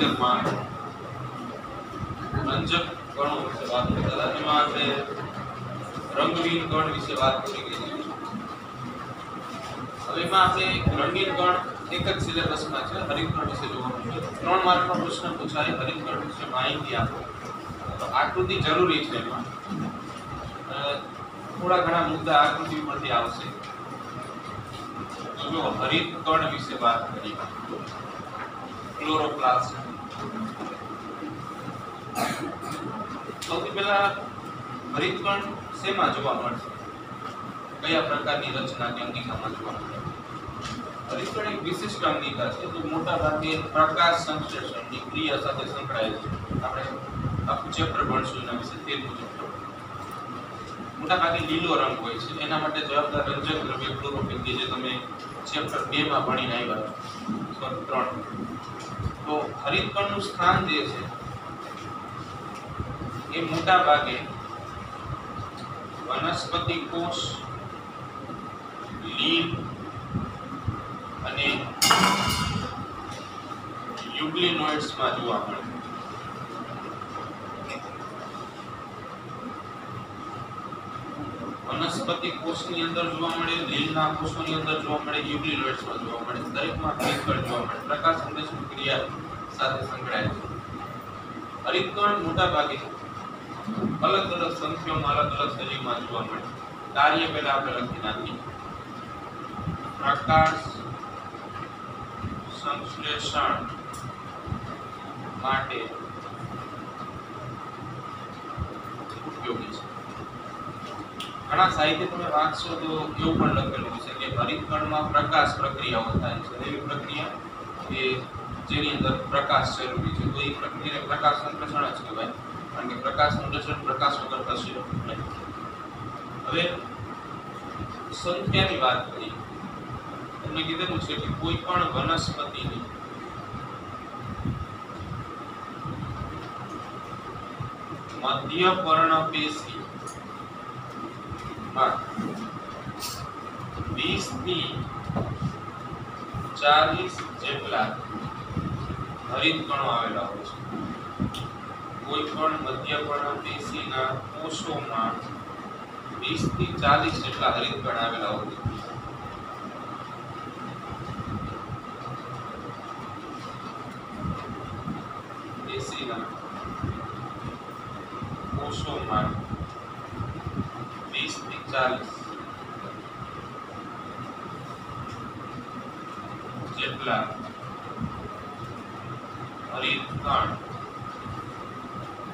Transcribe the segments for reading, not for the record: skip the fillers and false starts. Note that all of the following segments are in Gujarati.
લેક્ચરમાં રંજક કણો વિશે વાત કરતા હતા. એમાં આપણે રંગહીન કણ વિશે વાત કરી હતી. હવે એમાં આપણે રંગીન કણ એક જ સિલેબસમાં છે, હરિતકણ વિશે જોવાનું છે. 3 માર્કનો પ્રશ્ન પૂછાય, હરિતકણ વિશે માહિતી આપો. તો આકૃતિ જરૂરી છે એમાં. થોડા ઘણા મુદ્દા આકૃતિ પરથી આવશે. તો જો હરિતકણ વિશે વાત કરીએ. ક્લોરોપ્લાસ્ટ. સૌથી પહેલા હરિતકણ શેમાં જોવા મળશે? કયા પ્રકારની રચના કે અંગિકામાં જોવા મળે? હરિતકણ એક વિશિષ્ટ અંગિકા છે જે મોટા ભાગે પ્રકાશ સંશ્લેષણની ક્રિયા સાથે સંકળાયેલ છે. આપણે આખું ચેપ્ટર ભણશું એના વિશે. 13મું ચેપ્ટર. મોટા ભાગે લીલો રંગ હોય છે. એના માટે જવાબદાર રંજક દ્રવ્ય ક્લોરોફિલ કે જે તમે ચેપ્ટર 2 માં ભણીને આવ્યા છો, 3. તો હરિતકણનું સ્થાન જે છે એ મોટા ભાગે વનસ્પતિ કોષ, લીલ અને યુગ્લિનોઇડ્સમાં જોવા મળે. વનસ્પતિ કોષની અંદર જોવા મળે, લીલના કોષોની અંદર જોવા મળે, યુગ્લિનોઇડ્સમાં જોવા મળે. દરેકમાં હરિતકણ જોવા મળે. પ્રકાશ સંશ્લેષણ ક્રિયા સાથે સંકળાયેલ છે. હરિતકણ મોટા ભાગે અલગ અલગ સંખ્યામાં અલગ અલગ સજીવમાં જોવા મળે. કાર્ય પહેલા આપણે લખી નાખીએ. પ્રકાશ સંશ્લેષણ માટે ઉપયોગી છે. ઘણા સાહિત્ય તમે વાંચશો તો એવું પણ લખેલું છે કે હરિતકણમાં પ્રકાશ પ્રક્રિયાઓ થાય છે. એવી પ્રક્રિયા કે જેની અંદર પ્રકાશ જરૂરી છે. તો એ પ્રક્રિયાને પ્રકાશ સંશ્લેષણ જ કહેવાય. કારણ કે પ્રકાશ સંશ્લેષણ પ્રકાશ વગર થશે નહીં. હવે સંખ્યાની વાત કરીએ. તમને કીધેલું છે કે કોઈ પણ વનસ્પતિની મધ્ય પર્ણપેશી માં 20 થી 40 જેટલા હરિતકણો આવેલા હોય છે. કોઈ પણ મધ્ય પર્ણપેશીના કોષોમાં 20 થી 40 જેટલા હરિતકણ આવેલા હોય છે. પેશીના કોષોમાં 20 થી 40 જેટલા હરિતકણ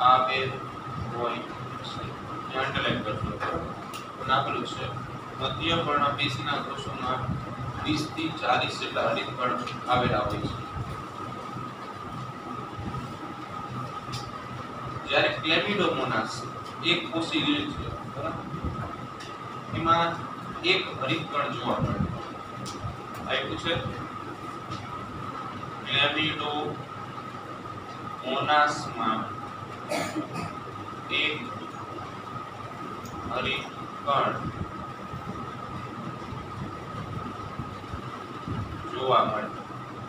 આવેલ હોય છે. અંડરલાઈન કરજો. નાખેલું છે મધ્ય પર્ણપેશીના કોષોમાં 20 થી 40 જેટલા હરિતકણ આવેલા હોય છે. જ્યારે ક્લેમિડોમોનાસ એક કોષી લીલ છે, બરાબર, એમાં એક હરિતકણ જોવા મળે. આપ્યું છે ક્લેમિડોમોનાસમાં એક હરિતકણ જોવા મળે.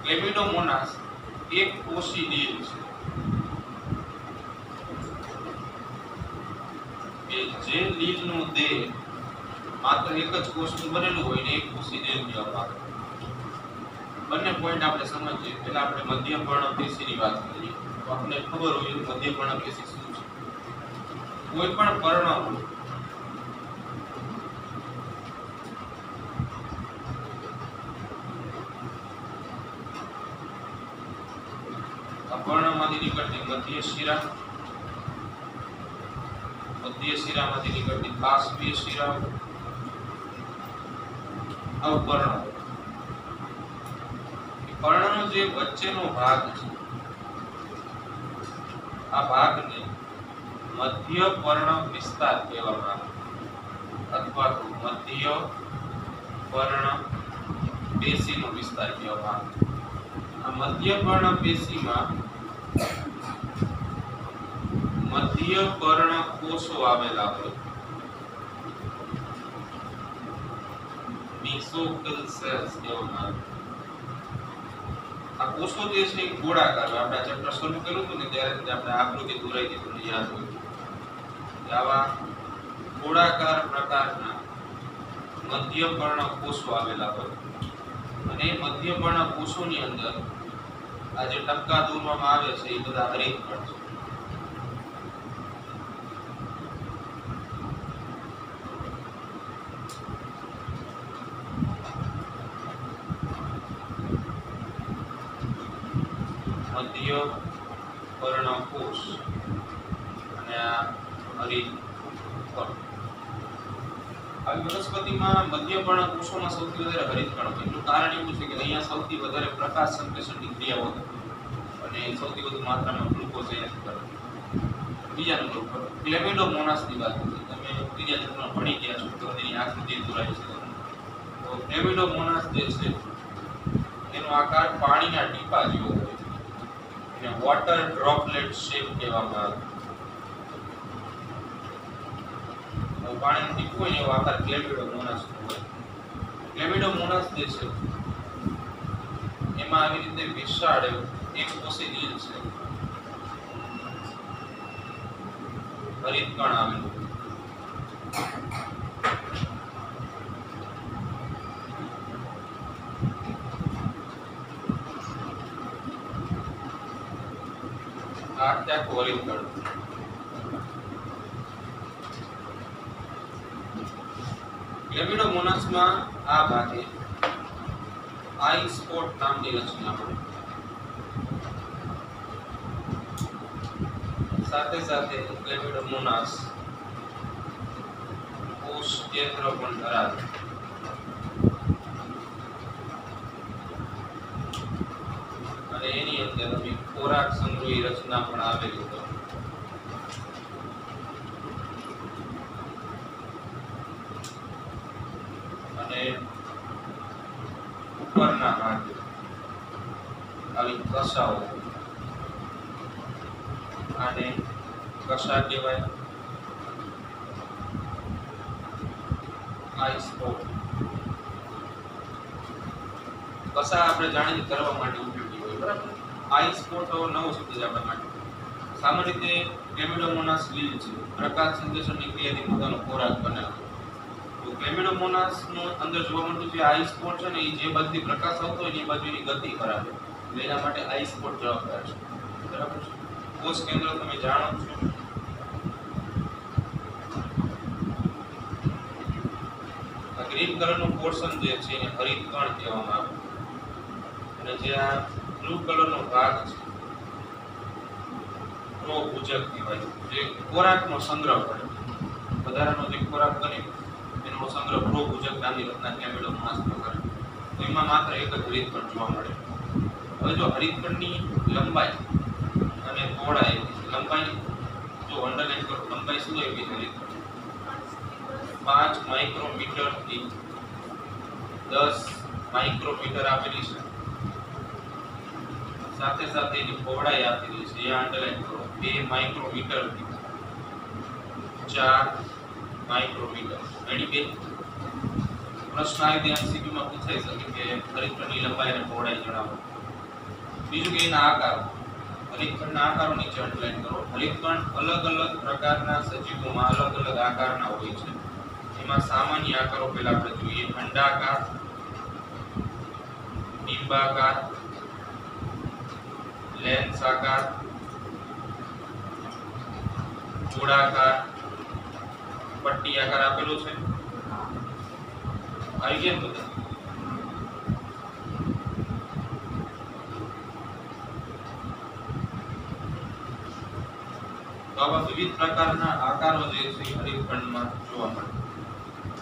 ક્લેમિડોમોનાસ એક કોષી લીલ છે કે જે લીલનું દેહ માત્ર એક જ કોષનું બનેલું હોય ને એક કોષી લીલ કહેવામાં આવે. બંને પોઈન્ટ આપણે સમજીએ. પહેલા આપણે મધ્ય પર્ણપેશીની વાત કરીએ. તો આપણને ખબર હોય કે મધ્ય પર્ણપેશી શું છે. કોઈ પણ પર્ણ પર્ણમાંથી નીકળતી મધ્ય શિરા, મધ્ય શિરામાંથી નીકળતી બાષ્પીય શિરા, પર્ણ. પર્ણનો જે વચ્ચેનો ભાગ છે આ ભાગને મધ્ય પર્ણ વિસ્તાર કહેવામાં આવે અથવા તો મધ્ય પર્ણ પેશીનો વિસ્તાર કહેવામાં આવે. આ મધ્ય પર્ણ પેશીમાં મધ્ય પર્ણ કોષો આવેલા હોય. મેસોફિલ સેલ્સ કહેવામાં આવે. આ કોષો જે છે એ ગોળાકાર હોય. આપણે ચેપ્ટર શરૂ કર્યું હતું ને ત્યારે આપણે આકૃતિ દોરાઈ હતી, તમને યાદ હોય કે આવા ગોળાકાર પ્રકારના મધ્યપર્ણ કોષો આવેલા હોય અને મધ્યપર્ણ કોષોની અંદર આ જે ટપકા દોરવામાં આવે છે એ બધા હરિતકણ છે. મધ્યપર્ણ કોષ અને આ હરિતકણ. આવી વનસ્પતિમાં મધ્યપર્ણ કોષોમાં સૌથી વધારે હરિતકણ હોય. એનું કારણ એવું છે કે અહીંયા સૌથી વધારે પ્રકાશ સંશ્લેષણની ક્રિયાઓ થાય અને સૌથી વધુ માત્રામાં ગ્લુકોઝ અહીંયા કરે. બીજા નંબર પર ક્લેમિડોમોનાસની વાત કરીએ. તમે ત્રીજા ચેપ્ટરમાં ભણી ગયા છો તો તેની આકૃતિ દોરાઈ છે. તો ક્લેમિડોમોનાસ જે છે એનો આકાર પાણીના ટીપા જેવો હોય. એને વોટર ડ્રોપલેટ શેપ કહેવામાં આવે. પાણીનું ટીપું હોય એવો આકાર ક્લેમિડોમોનાસ હોય. ક્લેમિડોમોનાસ જે છે એમાં આવી રીતે વિશાળ એક કોષી લીલ છે, હરિતકણ આવેલું. આ આખું હરિતકણ. ક્લેમિડોમોનાસમાં આ ભાગે આઈ સ્પોટ નામની રચના હોય. સાથે સાથે ક્લેમિડોમોનાસ કોષ કેન્દ્ર પણ ધરાવે. અને એની અંદર ખોરાક સંગ્રહી રચના પણ આવેલી હોય. અને ઉપરના ભાગે આવી કશાઓ, આને કશા કહેવાય. આઈ સ્પોટ કશા આપણે જાણીને કરવા માટે ઉપયોગી હોય, બરાબર. આઈ સ્પોટ નવો શબ્દ છે આપણા માટે. સામાન્ય રીતે ક્લેમિડોમોનાસ લીલ છે, પ્રકાશ સંશ્લેષણની ક્રિયાથી પોતાનો ખોરાક બનાવે. તો ક્લેમિડોમોનાસ નો અંદર જોવા મળતું જે આઈ સ્પોટ છે ને એ જે બાજુથી પ્રકાશ આવતો હોય એ બાજુની ગતિ કરાવે. એના માટે આઈ સ્પોટ જવાબદાર છે, બરાબર છે. કોષ કેન્દ્ર તમે જાણો છો. આ ગ્રીન કલરનું પોર્શન જે છે એને હરિતકણ કહેવામાં આવે. અને જે આ બ્લુ કલરનો ભાગ છે પ્રોભુજક કહેવાય, જે ખોરાકનો સંગ્રહ કરે. વધારાનો જે ખોરાક બને એનો સંગ્રહ પ્રોભુજક નામની રચના ક્લેમિડોમોનાસમાં કરે. તો એમાં માત્ર એક જ હરિતકણ જોવા મળે. હવે જો હરિતકણની લંબાઈ અને પહોળાઈ, લંબાઈ જો અંડરલાઈન કરો, લંબાઈ શું હોય કે 5 માઇક્રોમીટર થી 10 માઇક્રોમીટર આપેલી છે. સાથે સાથે એની પહોળાઈ આપેલી છે, એ અંડરલાઈન કરો, 2 માઇક્રોમીટર થી 4 માઇક્રોમીટર. એની બે પ્રશ્ન આવી દે MCQ માં પૂછાઈ શકે કે હરિતકણની લંબાઈ અને પહોળાઈ જણાવો. બીજું કે એના આકારો, હરિતકણના આકારો નીચે અંડરલાઈન કરો. હરિતકણ અલગ અલગ પ્રકારના સજીવોમાં અલગ અલગ આકારના હોય છે. એમાં સામાન્ય આકારો પહેલા આપણે જોઈએ. અંડાકાર, ડિંબાકાર, લેન્સ આકાર, ગોળાકાર, પટ્ટી આકાર આપેલો છે. આવી ગયા બધા. તો આવા વિવિધ પ્રકારના આકારો જે છે હરિતકણમાં જોવા મળે.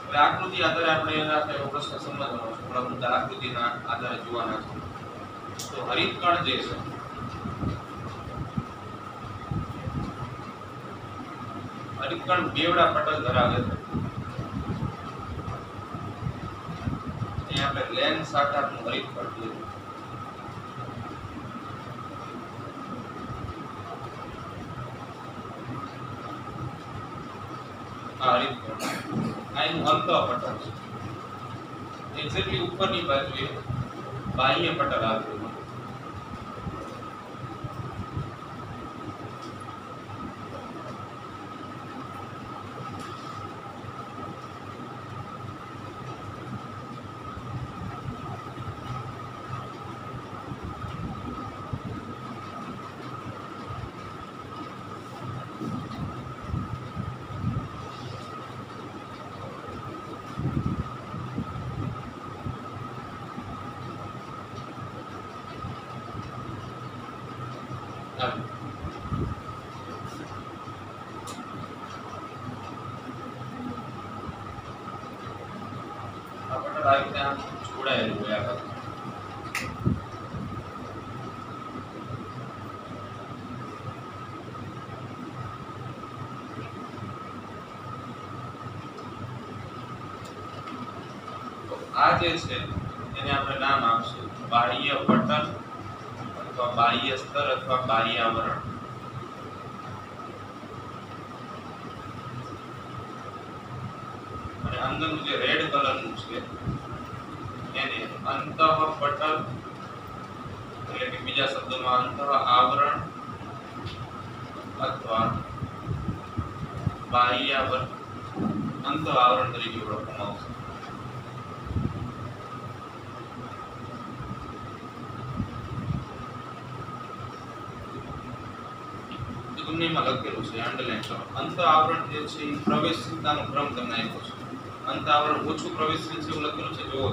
હવે આકૃતિ આધારે આપણે એનો પ્રશ્ન સમજવાનો છે. થોડા મુદ્દા આકૃતિના આધારે જોવાના છે. તો હરિતકણ જે છે હરિતકણ બેવડા પટલ ધરાવે છે. અહીંયા આપણે લેન્સ આકારનું હરિતકણ જોઈએ. આ હરિતકણ આ એનું અંતઃ પટલ છે. એક્ઝેક્ટલી ઉપરની બાજુએ બાહ્ય પટલ આવેલું. આ રીતે આમ જોડાયેલું હોય આ બાજુ. આ જે છે એને આપણે નામ આપશું બાહ્ય પટલ અથવા બાહ્ય સ્તર અથવા બાહ્ય આવરણ. અને અંદરનું જે રેડ કલરનું છે એને અંતઃ પટલ એટલે કે બીજા શબ્દોમાં અંતઃ આવરણ અથવા બાહ્ય આવરણ અંતઃ આવરણ તરીકે ઓળખવામાં આવશે. તમને એમાં લખેલું છે અંડરલાઈન કરો. અંતઃ આવરણ જે છે એ પ્રવેશશીલતાનો ક્રમ તમને આપ્યો છે. અંતઃ આવરણ ઓછું પ્રવેશશીલ છે એવું લખેલું છે. જોવો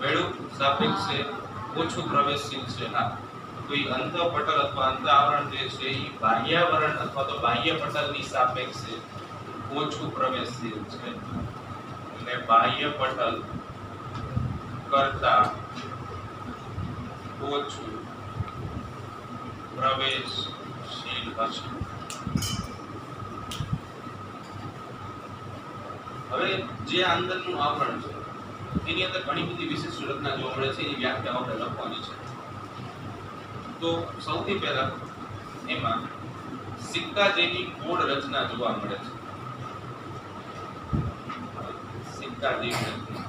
મેળું સાપેક્ષે ઓછું પ્રવેશશીલ છે. હા, તો એ અંતઃ પટલ અથવા અંતઃ આવરણ જે છે એ બાહ્યાવરણ અથવા તો બાહ્ય પટલની સાપેક્ષે ઓછું પ્રવેશશીલ છે. એટલે બાહ્ય પટલ કરતા ઓછું પ્રવેશશીલ હશે. હવે જે અંદરનું આવરણ છે એની અંદર ઘણી બધી વિશિષ્ટ રચના જોવા મળે છે. એની વ્યાખ્યા આપણે લખવાની છે. તો સૌથી પહેલા એમાં સિક્કા જેવી ગોળ રચના જોવા મળે છે. સિક્કા જેવી રચના.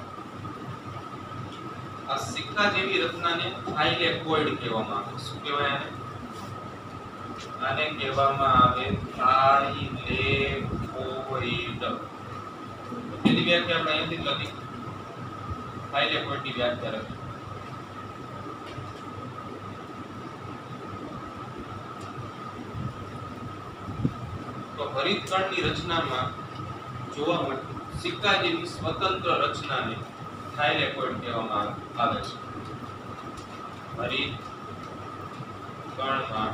આ સિક્કા જેવી રચનાને થાઇલેકોઇડ કહેવામાં આવે. શું કહેવાય આને? આને કહેવામાં આવે થાઇલેકોઇડ. એની વ્યાખ્યા આપણે અહીંથી લખી. થાઇલેકોઇડની વ્યાખ્યા લખી. તો હરિતકણની રચનામાં જોવા મળતી સિક્કા જેવી સ્વતંત્ર રચનાને થાઇલેકોઇડ કહેવામાં આવે છે. હરિતકણમાં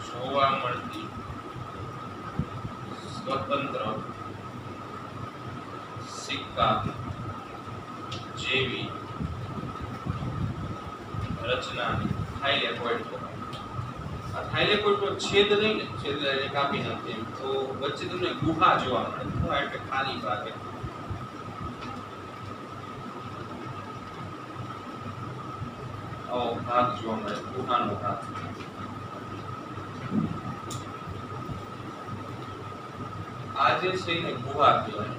જોવા મળતી સ્વતંત્ર સિક્કા જેવી રચનાને થાઇલેકોઇડ કહેવાય. આ થાઇલેકોઇડનો છેદ નહીં ને, છેદ એટલે કાપી નાખે તો વચ્ચે તમને ગુહા જોવા મળે. ગુહા એટલે ખાલી ભાગ. આવો ભાગ જોવા મળે, ગુહાનો ભાગ. આ જે છે એને ગુહા કહેવાય.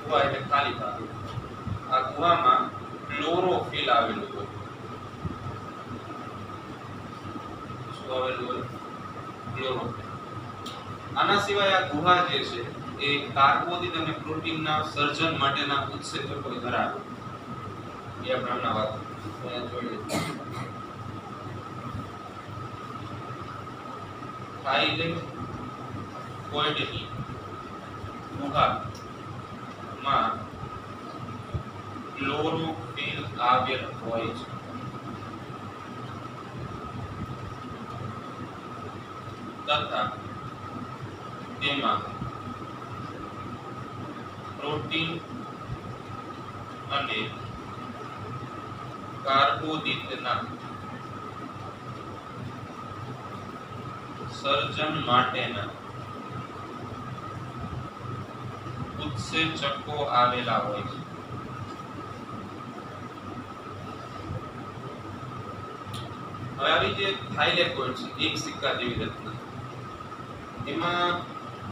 ગુહા એટલે ખાલી ભાગ. આ ગુહામાં ક્લોરોફિલ આવેલું હોય. શું આવેલું હોય? ક્લોરોફિલ. આના સિવાય આ ગુહા જે છે એ કાર્બોદિત અને પ્રોટીનના સર્જન માટેના ઉત્સેચકો ધરાવે. એ આપણે હમણાં વાત જોઈએ. થાઇલેકોઇડની ગુહામાં ક્લોરોફિલ આવેલ હોય છે. તથા તેમાં પ્રોટીન અને કાર્બોદિતના સર્જન માટેના ઉત્સેચકો આવેલા હોય છે. હવે આવી જે થાઇલેકોઇડ છે એક સિક્કા જેવી રચના, એમાં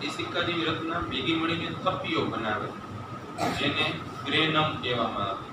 એ સિક્કા જેવી રચના ભેગી મળીને થપ્પીઓ બનાવે જેને ગ્રેનમ કહેવામાં આવે.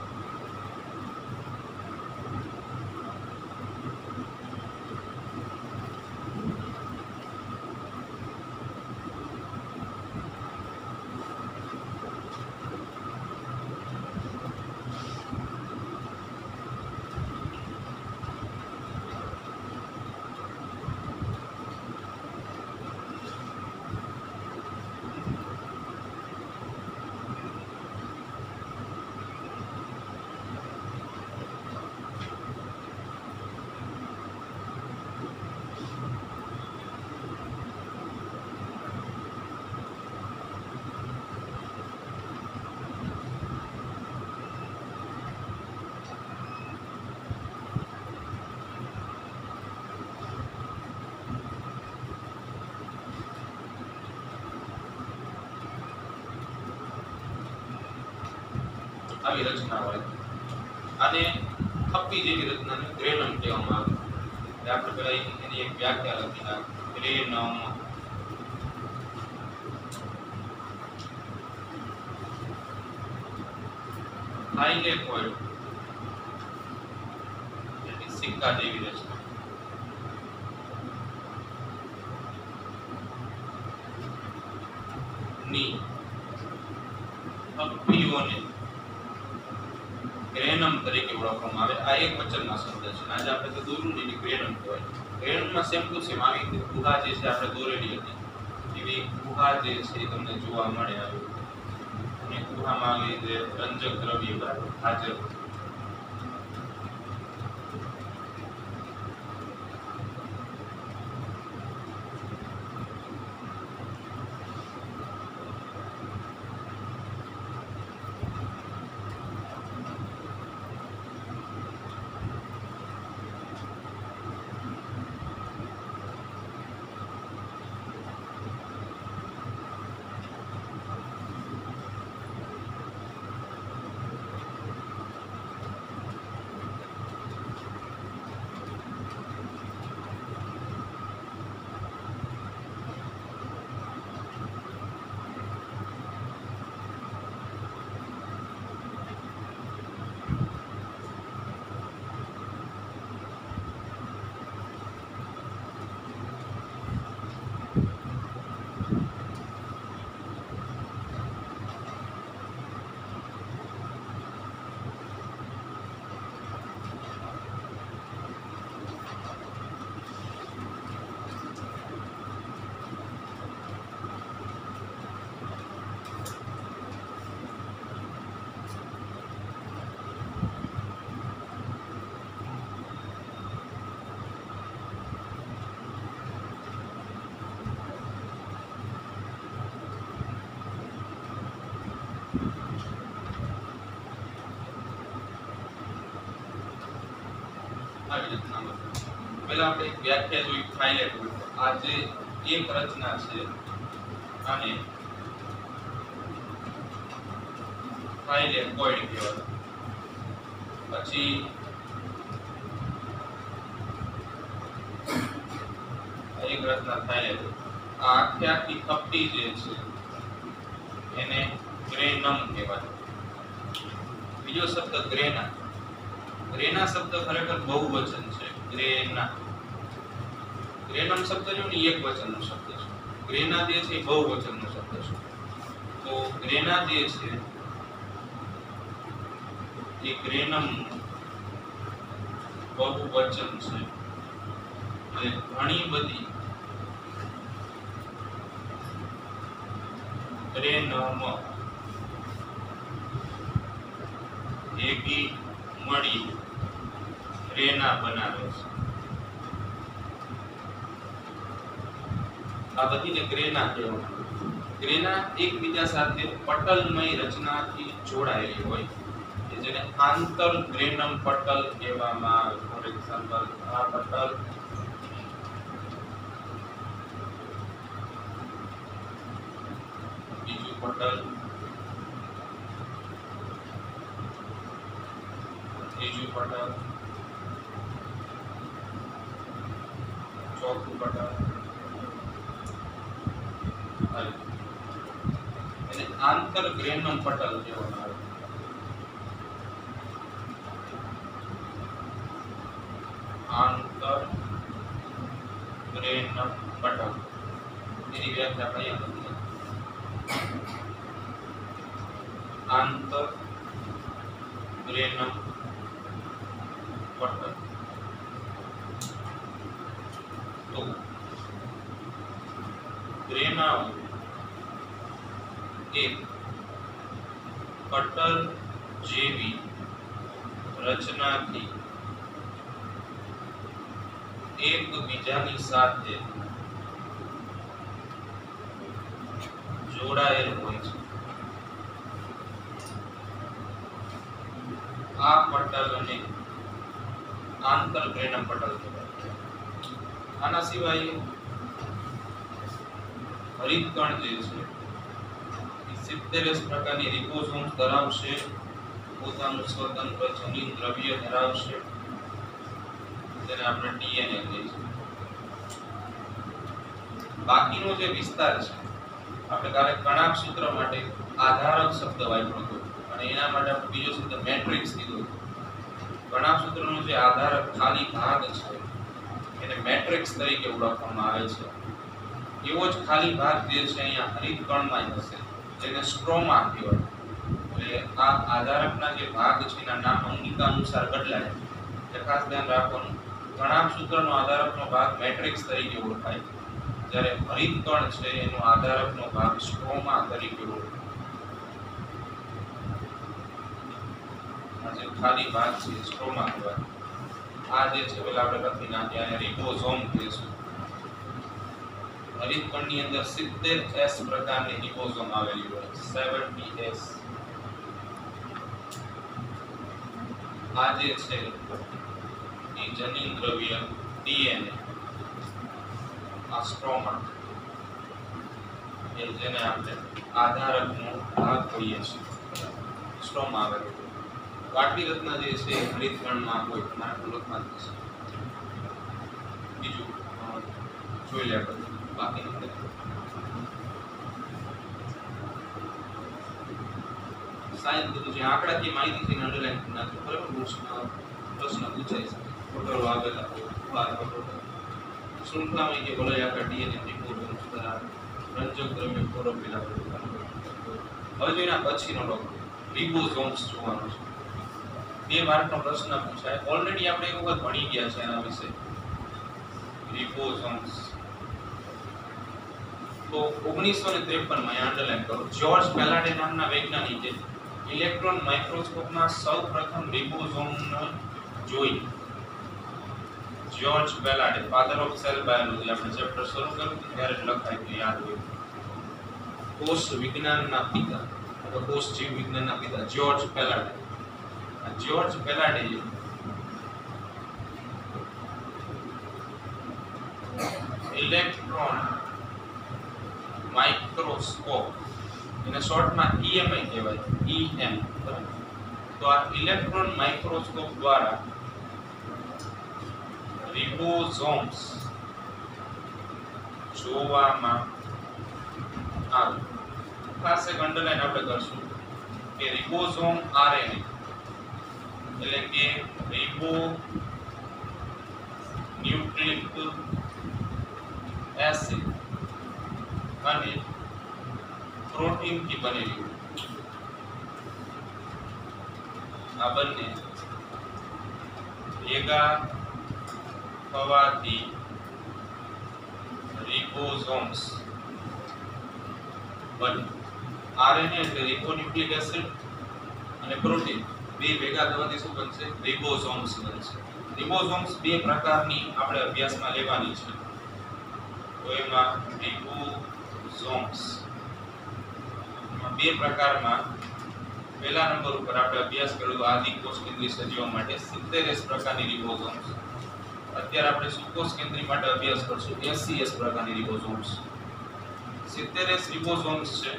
આવી રચના હોય આને થપ્પી જેવી રચનાને ગ્રેનમ કહેવામાં આવે છે. આપણે પેલા એની એક વ્યાખ્યા લખી ના ગ્રેનમ થાઇલેકોઇડ એટલે સિક્કા જેવી રચના. ની થપ્પીઓને ગ્રેનમ તરીકે ઓળખવામાં આવે. આ એક વચનના શબ્દ છે. આજે આપણે તો દોરું ને ગ્રેનમ કહેવાય. ગ્રેનમમાં સેમ ટુ સેમ આવી રીતે ગુહા જે છે આપણે દોરેલી હતી એવી ગુહા જે છે એ તમને જોવા મળે આવી અને ગુહામાં આવી જે રંજક દ્રવ્ય બરાબર હાજર. પહેલા આપણે એક વ્યાખ્યા જોઈ થાઇલેકોઇડ. આ જે એક રચના છે આને થાઇલેકોઇડ કહેવાય. પછી એક રચના થાઇલેકોઇડ. આ આખી થપ્પી જે છે એને ગ્રેનમ કહેવાય. બીજો શબ્દ ગ્રેના. ગ્રેના શબ્દ ખરેખર બહુવચન છે. ગ્રેના ગ્રેનમ શબ્દ જો ને એક વચનનો શબ્દ છે. ગ્રેના જે છે એ બહુવચનનો શબ્દ છે. તો ગ્રેના જે છે એ ગ્રેનમ બહુવચન છે. અને ઘણી બધી ગ્રેનમ ભેગી મળી ગ્રેના બનાવે છે. આ બધીને ગ્રેના કહેવામાં આવે. ગ્રેના એકબીજા સાથે પટલમય રચનાથી જોડાયેલી હોય કે જેને આંતર ગ્રેનમ પટલ કહેવામાં આવે. ફોર એક્ઝામ્પલ આ પટલ બીજું પટલ ત્રીજું પટલ ચોથું પટલ એને આંતર ગ્રેનમ પટલ કહેવામાં આવે. આંતર ગ્રેનમ પટલ એની વ્યાખ્યા આપણે અહીંયા લખીએ. આંતર ગ્રેનમ પટલ. તો ગ્રેના એક પટલ જેવી રચનાથી એકબીજાની સાથે જોડાયેલ હોય છે. આ પટલને આંતર ગ્રેનમ પટલ કહેવાય. આના સિવાય હરિતકણ જે છે એ 70 પ્રકારની રિબોસોમ્સ ધરાવશે પોતાનું સ્વતંત્ર જનીન દ્રવ્ય ધરાવશે, જેને આપણે ડીએનએ કહીએ છીએ. બાકીનો જે વિસ્તાર છે, આપણે કાલે કણાક સૂત્ર માટે આધારક શબ્દ વાપર્યો હતો અને એના માટે આપણે બીજો શબ્દ મેટ્રિક્સ કીધો હતો. કણાક સૂત્રનો જે આધારક ખાલી ભાગ છે એને મેટ્રિક્સ તરીકે ઓળખવામાં આવે છે. એવો જ ખાલી ભાગ જે છે અહીંયા હરિતકણમાં હશે, જેને સ્ટ્રોમા કહેવાય. એટલે આ આધારકના જે ભાગ છે એના નામ અંગિકા અનુસાર બદલાય, એટલે ખાસ ધ્યાન રાખવાનું. કણાક સૂત્રનો આધારકનો ભાગ મેટ્રિક્સ તરીકે ઓળખાય, જ્યારે હરિતકણ છે એનો આધારકનો ભાગ સ્ટ્રોમા તરીકે ઓળખાય. આ જે ખાલી ભાગ છે સ્ટ્રોમા કહેવાય. આ જે છે પેલા આપણે લખી નાખ્યા અને રિબોઝોમ કહીશું. હરિતકણની અંદર 70S પ્રકારની રિબોઝોમ આવેલી હોય, 70S. આ જે છે એ જનીન દ્રવ્ય ડીએનએ, આ સ્ટ્રોમા, એ જેને આપણે આધારકનો ભાગ કહીએ છીએ, સ્ટ્રોમા આવેલો. આટલી રચના જે છે હરિતકણમાં હોય, તમારે ઓળખમાં થશે. બીજું જોઈ લે આપણે બાકીનું. સાયન્સ બધું જે આંકડાકીય માહિતી છે અંડરલાઈન કરી નાખો, બરાબર. પ્રશ્ન પૂછાય છે, ફોટો આવેલા શૃંખલામાં કે બોલે આખા ડીએનએ રિબોઝોમ દ્વારા રંજક દ્રવ્ય ક્લોરોફિલ આપેલું. હવે જો એના પછીનો ટોપિક રિબોઝોમ્સ જોવાનો છે. 2 માર્કનો પ્રશ્ન પૂછાય. ઓલરેડી આપણે એક વખત ભણી ગયા છે એના વિશે, રિબોઝોમ્સ. તો 1953 માં અંડરલાઈન કરો. જ્યોર્જ પેલાડે નામના વૈજ્ઞાનિકે ઇલેક્ટ્રોન માઇક્રોસ્કોપમાં સૌપ્રથમ રિબોઝોમને જોઈ. George Palade, father of cell biology, આપણે ચેપ્ટર શરૂ કર્યું ત્યારે લખાય તો યાદ હોય. કોષ વિજ્ઞાનના પિતા અથવા કોષ જીવ વિજ્ઞાનના પિતા જ્યોર્જ પેલાડે. જ્યોર્જ પેલાડે ઇલેક્ટ્રોન માઇક્રોસ્કોપ, એને શોર્ટમાં EMI કહેવાય, EM, બરાબર. તો આ ઇલેક્ટ્રોન માઇક્રોસ્કોપ દ્વારા રિબોઝોમ્સ જોવામાં આવે. ખાસ એક અંડરલાઈન આપણે કરશું કે રિબોઝોમ RNA એટલે કે રિબો ન્યુક્લિક એસિડ અને પ્રોટીનથી બનેલી. આ બંને ભેગા થવાથી રિબોઝોમ્સ બને. RNA એટલે રિબોન્યુક્લિક એસિડ અને પ્રોટીન બે ભેગા થવાથી શું બનશે? રિબોઝોમ્સ બનશે. રિબોઝોમ્સ 2 પ્રકારની આપણે અભ્યાસમાં લેવાની છે. તો એમાં રિબોઝોમ્સ 2 પ્રકારમાં પહેલા નંબર ઉપર આપણે અભ્યાસ કર્યો તો આદિ કોષ કેન્દ્રીય સજીવો માટે 70S પ્રકારની રિબોઝોમ્સ. અત્યારે આપણે સુકોષ કેન્દ્રી માટે અભ્યાસ કરશું 80S પ્રકારની રિબોઝોમ્સ. 70S રિબોઝોમ્સ છે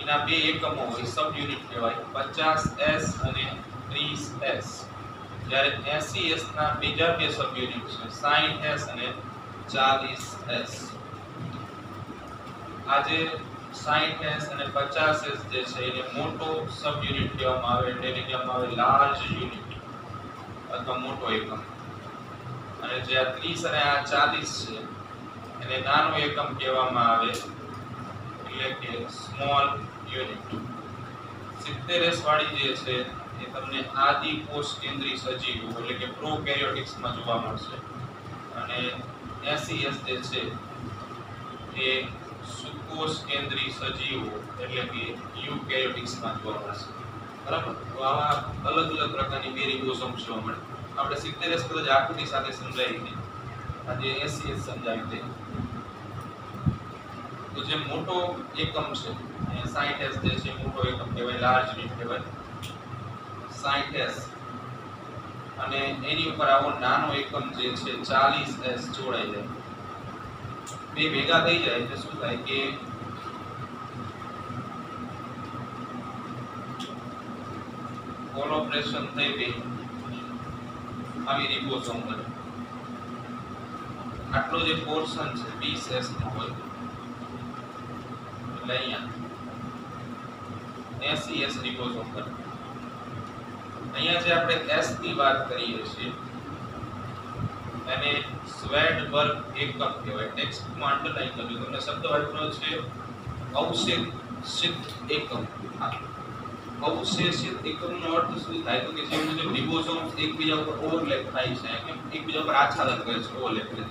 એના 2 એકમો હોય, સબ યુનિટ કહેવાય, 50S અને 30S. જ્યારે 80S ના બીજા 2 સબ યુનિટ છે, 60S અને 40S. આજે 60S અને 50S જે છે એને મોટો સબ યુનિટ કહેવામાં આવે, એટલે કહેવામાં આવે લાર્જ યુનિટ અથવા મોટો એકમ. અને જે આ 30 અને આ 40 છે એને નાનો એકમ કહેવામાં આવે, એટલે કે સ્મોલ યુનિટ. 70S વાળી જે છે એ તમને આદિ કોષ કેન્દ્રી સજીવો એટલે કે પ્રોકેરિયોટિક્સમાં જોવા મળશે, અને 80S જે છે એ સુકોષ કેન્દ્રી સજીવો એટલે કે યુકેરિયોટિક્સમાં જોવા મળશે. બરાબર. તો આવા અલગ અલગ પ્રકારની 2 રિબોઝોમ્સ જોવા મળે. આપણે 70S કદાચ આકૃતિ સાથે સમજાવી દઈએ, આજે 80S સમજાવી દઈએ. તો જે મોટો એકમ છે એ 60S જે છે મોટો એકમ કહેવાય, લાર્જ યુનિટ કહેવાય 60S. અને એની ઉપર આવો નાનો એકમ જે છે 40S જોડાઈ જાય. 2 ભેગા થઈ જાય એટલે શું થાય કે કોલોબ્રેશન થઈ ગઈ આવી રિબોસોમ બને. આટલો જે પોર્શન છે 20S નો હોય એટલે અહીંયા 80S રિબોસોમ બને. અહીંયા જે આપણે S ની વાત કરીએ છીએ એને સ્વેડબર્ગ એકમ કહેવાય. ટેક્સ્ટમાં અંડરલાઈન કરજો. તમને શબ્દ વાપર્યો છે અવશેષિત એકમ. અવશેષિત એકમનો અર્થ શું થાય તો કે જે મુજબ રિબોસોમ્સ એકબીજા ઉપર ઓવરલેપ થાય છે કે એકબીજા ઉપર આચ્છાદન કરે છે ઓવરલેપ એટલે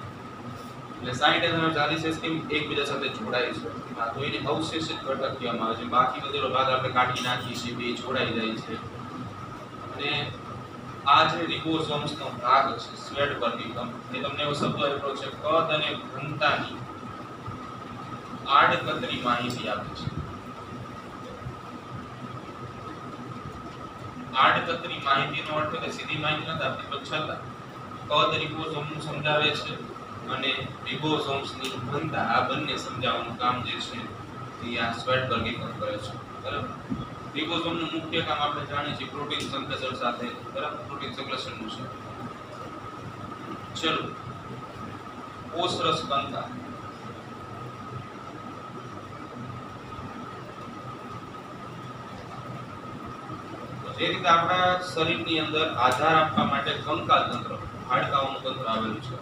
60 અને 40S કેમ એકબીજા સાથે જોડાય છે તો એને અવશેષિત ઘટક કહેવામાં આવે છે. બાકી બધો ભાગ આપણે કાઢી નાખીએ છીએ બે જોડાઈ જાય છે. અને આ જે રિબોસોમ્સ નો ભાગ છે સ્વેડબર્ગ એકમ એ તમને એવો શબ્દ આપ્યો છે કદ અને ઘનતાની આડકતરી માહિતી આપે છે. આડકતરી માહિતીનો અર્થ કે સીધી માહિતી નથી આપતી પણ છતાં કદ રિબોસોમ નું સમજાવે છે અને રિબોસોમ્સ ની ઘનતા આ બંને સમજાવવાનું કામ જે છે એ આ સ્વેડબર્ગ એકમ કરે છે. બરાબર. રિબોસોમ નું મુખ્ય કામ આપણે જાણીએ છીએ પ્રોટીન સંશ્લેષણ સાથે. બરાબર. પ્રોટીન સંશ્લેષણનું છે. ચલો કોષરસ કંકાલ. જે રીતે આપણા શરીરની અંદર આધાર આપવા માટે કંકાલ તંત્ર હાડકાઓનું તંત્ર આવેલું છે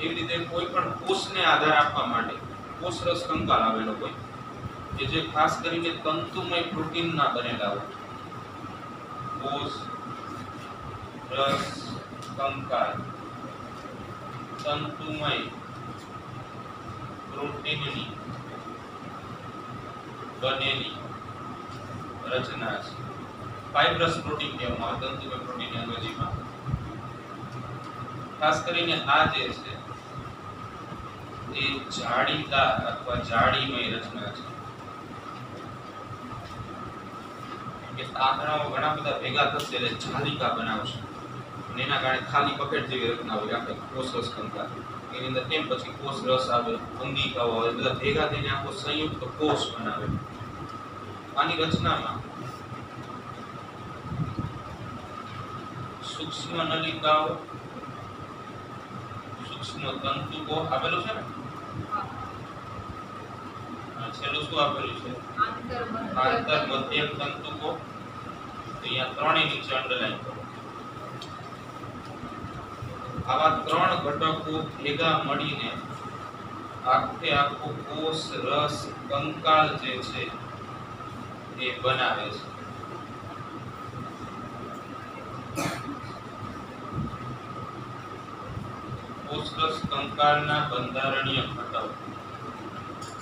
એવી રીતે કોઈ પણ કોષને આધાર આપવા માટે કોષરસ કંકાલ આવેલો હોય કે જે ખાસ કરીને તંતુમય પ્રોટીનના બનેલા હોય. કોષ રસ કંકાલ તંતુમય પ્રોટીનની બનેલી રચના છે. ફાઇબ્રસ પ્રોટીન કહેવામાં આવે તંતુમય પ્રોટીન અંગ્રેજીમાં. ખાસ કરીને આ જે છે એ જાળીદાર અથવા જાળીમય રચના છે. કે આંતરડાઓ ઘણા બધા ભેગા થશે એટલે જાલિકા બનાવશે અને એના કારણે ખાલી બકેટ જેવી રચના હોય આપણે કોષરસ કંકાલ. એની અંદર કેમ પછી કોષ રસ આવે અંગિકાઓ આવે બધા ભેગા થઈને આખો સંયુક્ત કોષ બનાવે. આની રચનામાં સૂક્ષ્મ નલિકાઓ સૂક્ષ્મ તંતુકો આપેલું છે ને છેલ્લું શું આપેલું છે આંતર મધ્યમ તંતુકો. અહીંયા ત્રણે નીચે અંડરલાઈન કરો. આવા ત્રણ ઘટકો ભેગા મળીને આખે આખો કોષ રસ કંકાલ જે છે એ બનાવે છે. કોષરસ કંકાલના બંધારણીય ઘટકો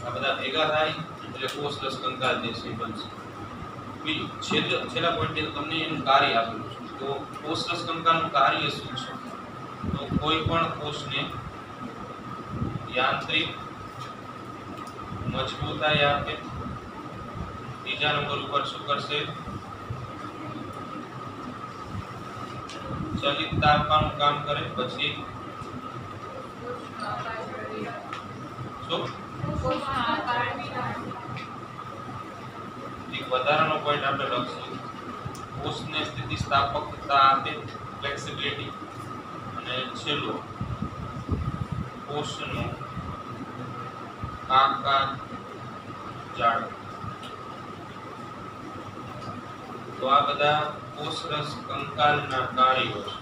આ બધા ભેગા થાય એટલે કોષરસ કંકાલ જે છે બનશે. બીજું છેલ્લા પોઈન્ટ તમને એનું કાર્ય આપેલું છે. તો કોષરસ કંકાલનું કાર્ય શું છે તો કોઈ પણ કોષને યાંત્રિક મજબૂતાઈ આપે. બીજા નંબર ઉપર શું કરશે ચલિતતા આપવાનું કામ કરે. પછી શું એક વધારાનો પોઈન્ટ આપણે લખશું કોષને સ્થિતિસ્થાપકતા આપે ફ્લેક્સિબિલિટી. અને છેલ્લો કોષનો આકાર જાળવે. તો આ બધા કોષરસ કંકાલના કાર્યો છે.